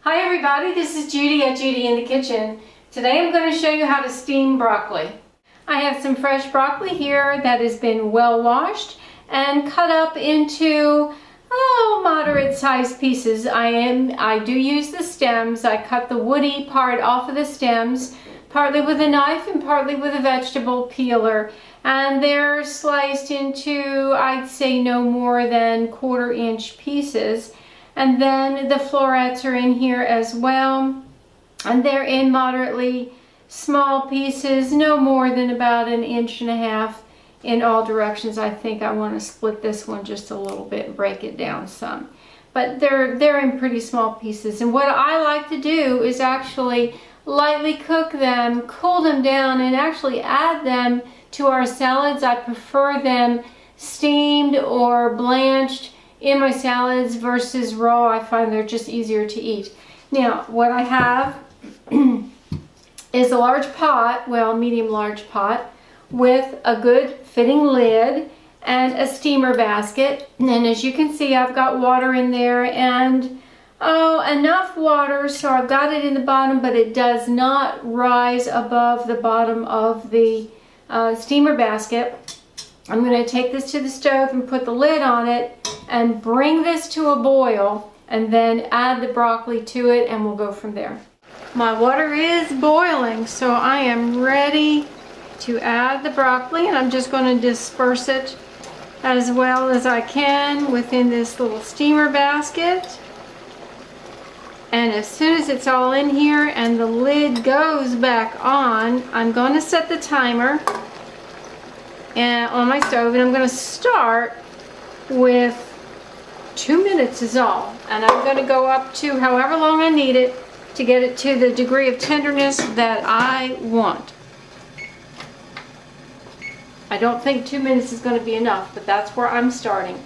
Hi everybody, this is Judy at Judi in the Kitchen. Today I'm going to show you how to steam broccoli. I have some fresh broccoli here that has been well washed and cut up into moderate sized pieces. I do use the stems. I cut the woody part off of the stems, partly with a knife and partly with a vegetable peeler. And they're sliced into, I'd say, no more than 1/4 inch pieces. And then the florets are in here as well. And they're in moderately small pieces, no more than about 1.5 inches in all directions. I think I want to split this one just a little bit and break it down some. But they're in pretty small pieces. And what I like to do is actually lightly cook them, cool them down, and actually add them to our salads. I prefer them steamed or blanched in my salads versus raw. I find they're just easier to eat. Now, what I have is a large pot, well, medium large pot, with a good fitting lid and a steamer basket. And as you can see, I've got water in there, and enough water so I've got it in the bottom, but it does not rise above the bottom of the steamer basket. I'm going to take this to the stove and put the lid on it and bring this to a boil, and then add the broccoli to it, and we'll go from there. My water is boiling, so I am ready to add the broccoli, and I'm just going to disperse it as well as I can within this little steamer basket. And as soon as it's all in here and the lid goes back on, I'm going to set the timer on my stove, and I'm going to start with 2 minutes is all, and I'm going to go up to however long I need it to get it to the degree of tenderness that I want. I don't think 2 minutes is going to be enough, but that's where I'm starting.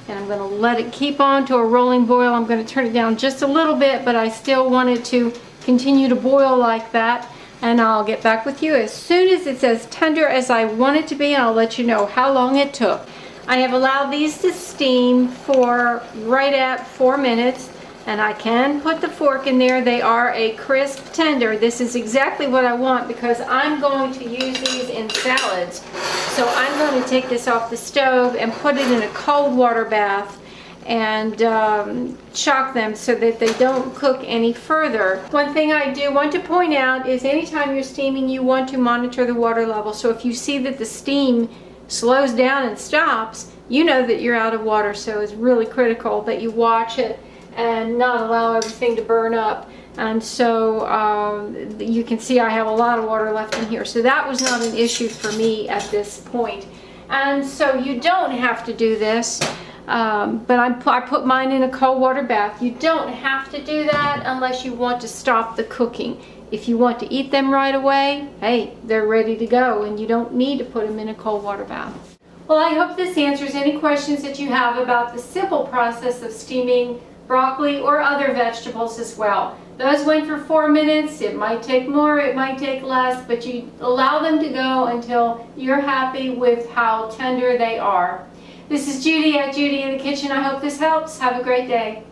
And I'm going to let it keep on to a rolling boil. I'm going to turn it down just a little bit, but I still want it to continue to boil like that. And I'll get back with you as soon as it's as tender as I want it to be, and I'll let you know how long it took. I have allowed these to steam for right at 4 minutes, and I can put the fork in there. They are a crisp tender. This is exactly what I want because I'm going to use these in salads. So I'm going to take this off the stove and put it in a cold water bath and shock them so that they don't cook any further. One thing I do want to point out is anytime you're steaming, you want to monitor the water level. So if you see that the steam slows down and stops, you know that you're out of water. So it's really critical that you watch it and not allow everything to burn up. And so you can see I have a lot of water left in here. So that was not an issue for me at this point. And so you don't have to do this. But I put mine in a cold water bath. You don't have to do that unless you want to stop the cooking. If you want to eat them right away, hey, they're ready to go, and you don't need to put them in a cold water bath. Well, I hope this answers any questions that you have about the simple process of steaming broccoli or other vegetables as well. Those went for 4 minutes. It might take more, it might take less, but you allow them to go until you're happy with how tender they are. This is Judi at Judi in the Kitchen. I hope this helps. Have a great day.